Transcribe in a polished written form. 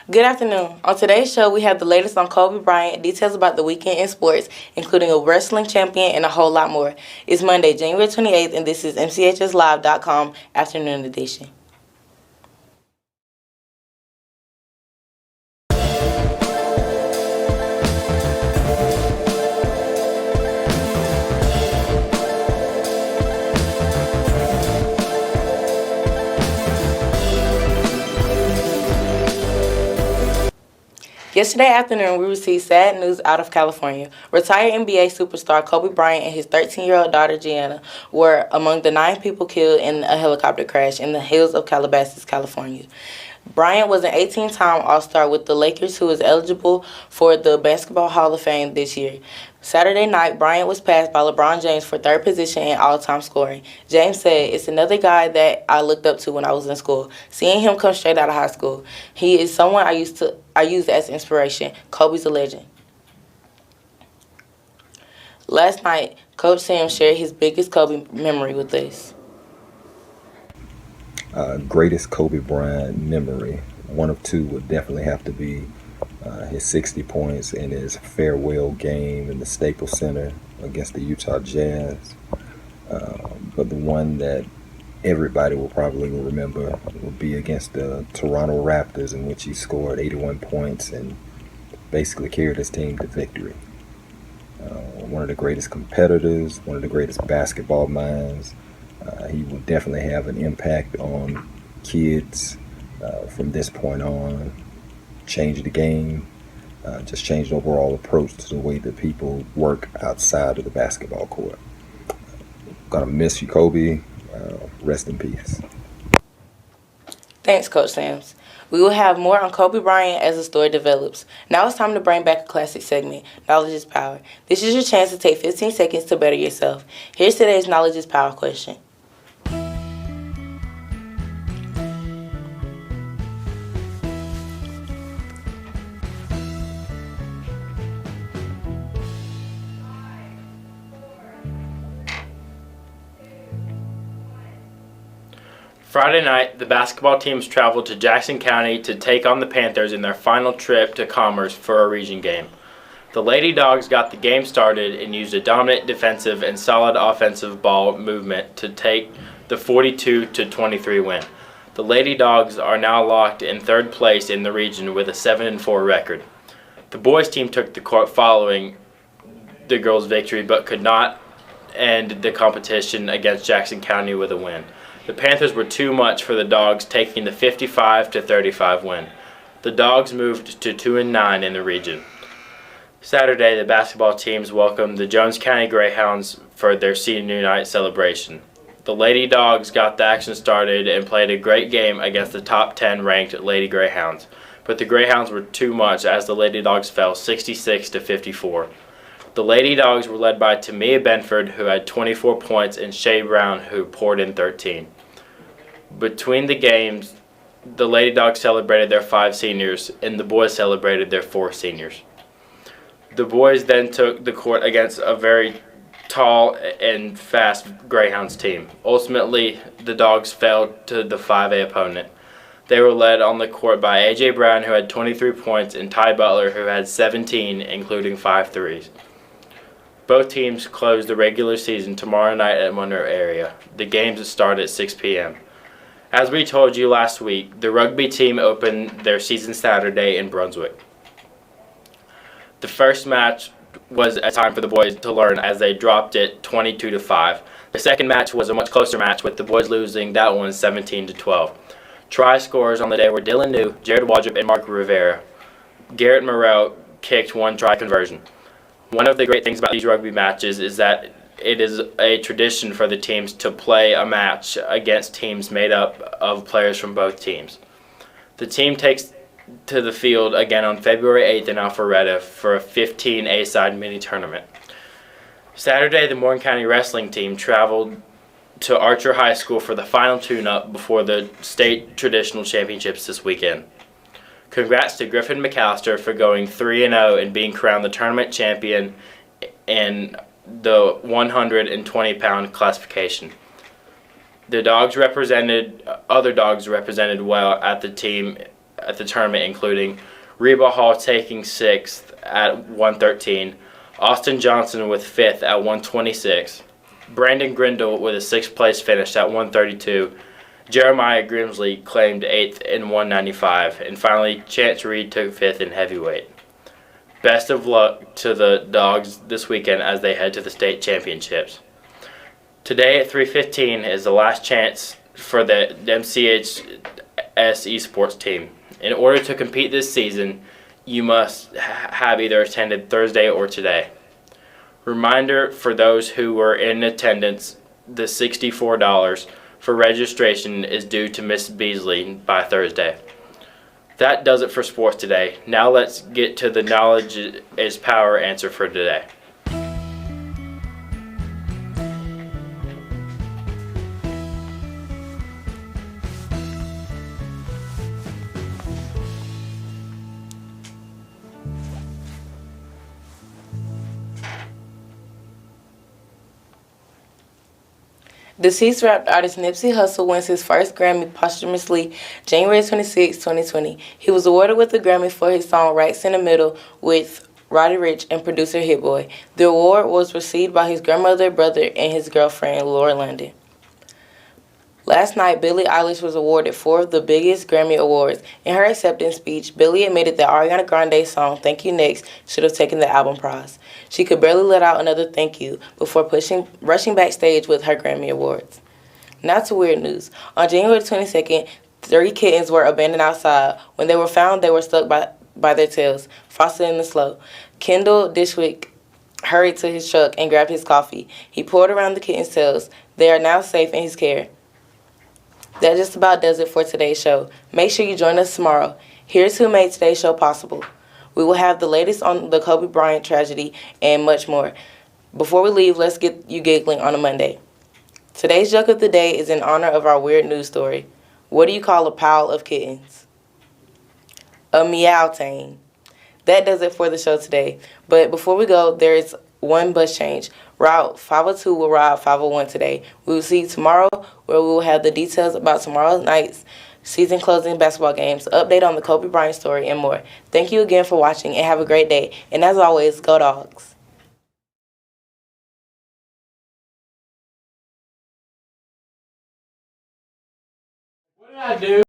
Good afternoon. On today's show, we have the latest on Kobe Bryant, details about the weekend in sports, including a wrestling champion and a whole lot more. It's Monday, January 28th, and this is MCHSLive.com Afternoon Edition. Yesterday afternoon, we received sad news out of California. Retired NBA superstar Kobe Bryant and his 13-year-old daughter Gianna were among the 9 people killed in a helicopter crash in the hills of Calabasas, California. Bryant was an 18-time All-Star with the Lakers, who is eligible for the Basketball Hall of Fame this year. Saturday night, Bryant was passed by LeBron James for third position in all-time scoring. James said, "It's another guy that I looked up to when I was in school. Seeing him come straight out of high school, he is someone I used as inspiration. Kobe's a legend." Last night, Coach Sam shared his biggest Kobe memory with us. Greatest Kobe Bryant memory. One of two would definitely have to be his 60 points in his farewell game in the Staples Center against the Utah Jazz. But the one that everybody will probably remember will be against the Toronto Raptors, in which he scored 81 points and basically carried his team to victory. One of the greatest competitors, one of the greatest basketball minds. He will definitely have an impact on kids from this point on. Change the game, just change the overall approach to the way that people work outside of the basketball court. Gonna miss you, Kobe. Rest in peace. Thanks, Coach Sams. We will have more on Kobe Bryant as the story develops. Now it's time to bring back a classic segment, Knowledge is Power. This is your chance to take 15 seconds to better yourself. Here's today's Knowledge is Power question. Friday night, the basketball teams traveled to Jackson County to take on the Panthers in their final trip to Commerce for a region game. The Lady Dogs got the game started and used a dominant defensive and solid offensive ball movement to take the 42-23 win. The Lady Dogs are now locked in third place in the region with a 7-4 record. The boys team took the court following the girls' victory but could not end the competition against Jackson County with a win. The Panthers were too much for the Dogs, taking the 55-35 win. The Dogs moved to 2-9 in the region. Saturday, the basketball teams welcomed the Jones County Greyhounds for their senior night celebration. The Lady Dogs got the action started and played a great game against the top 10 ranked Lady Greyhounds, but the Greyhounds were too much as the Lady Dogs fell 66-54. The Lady Dogs were led by Tamia Benford, who had 24 points, and Shay Brown, who poured in 13. Between the games, the Lady Dogs celebrated their 5 seniors, and the boys celebrated their 4 seniors. The boys then took the court against a very tall and fast Greyhounds team. Ultimately, the Dogs fell to the 5A opponent. They were led on the court by A.J. Brown, who had 23 points, and Ty Butler, who had 17, including 5 threes. Both teams close the regular season tomorrow night at Monroe area. The games start at 6 p.m. As we told you last week, the rugby team opened their season Saturday in Brunswick. The first match was a time for the boys to learn as they dropped it 22-5. The second match was a much closer match, with the boys losing that one 17-12. Try scorers on the day were Dylan New, Jared Waldrop, and Mark Rivera. Garrett Morrell kicked 1 try conversion. One of the great things about these rugby matches is that it is a tradition for the teams to play a match against teams made up of players from both teams. The team takes to the field again on February 8th in Alpharetta for a 15 A-side mini-tournament. Saturday, the Morgan County wrestling team traveled to Archer High School for the final tune-up before the state traditional championships this weekend. Congrats to Griffin McAllister for going 3-0 and being crowned the tournament champion in the 120-pound classification. The other dogs represented well at the team at the tournament, including Reba Hall taking 6th at 113, Austin Johnson with 5th at 126, Brandon Grindle with a 6th place finish at 132, Jeremiah Grimsley claimed 8th in 195, and finally Chance Reed took 5th in heavyweight. Best of luck to the Dogs this weekend as they head to the state championships. Today at 3:15 is the last chance for the MCHS esports team. In order to compete this season, you must have either attended Thursday or today. Reminder for those who were in attendance, the $64 for registration is due to Miss Beasley by Thursday. That does it for sports today. Now let's get to the knowledge is power answer for today. Deceased rap artist Nipsey Hussle wins his first Grammy posthumously January 26, 2020. He was awarded with the Grammy for his song Racks in the Middle with Roddy Ricch and producer Hit Boy. The award was received by his grandmother, brother, and his girlfriend, Laura London. Last night, Billie Eilish was awarded 4 of the biggest Grammy Awards. In her acceptance speech, Billie admitted that Ariana Grande's song Thank You Next should have taken the album prize. She could barely let out another thank you before rushing backstage with her Grammy Awards. Now to weird news. On January 22nd, 3 kittens were abandoned outside. When they were found, they were stuck by their tails, frosted in the snow. Kendall Dishwick hurried to his truck and grabbed his coffee. He poured around the kittens' tails. They are now safe in his care. That just about does it for today's show. Make sure you join us tomorrow. Here's who made today's show possible. We will have the latest on the Kobe Bryant tragedy and much more. Before we leave, let's get you giggling on a Monday. Today's joke of the day is in honor of our weird news story. What do you call a pile of kittens? A meow-tang. That does it for the show today. But before we go, there is one bus change. Route 502 will ride 501 today. We will see you tomorrow, where we will have the details about tomorrow night's season closing basketball games, update on the Kobe Bryant story, and more. Thank you again for watching, and have a great day. And as always, go Dogs. What did I do?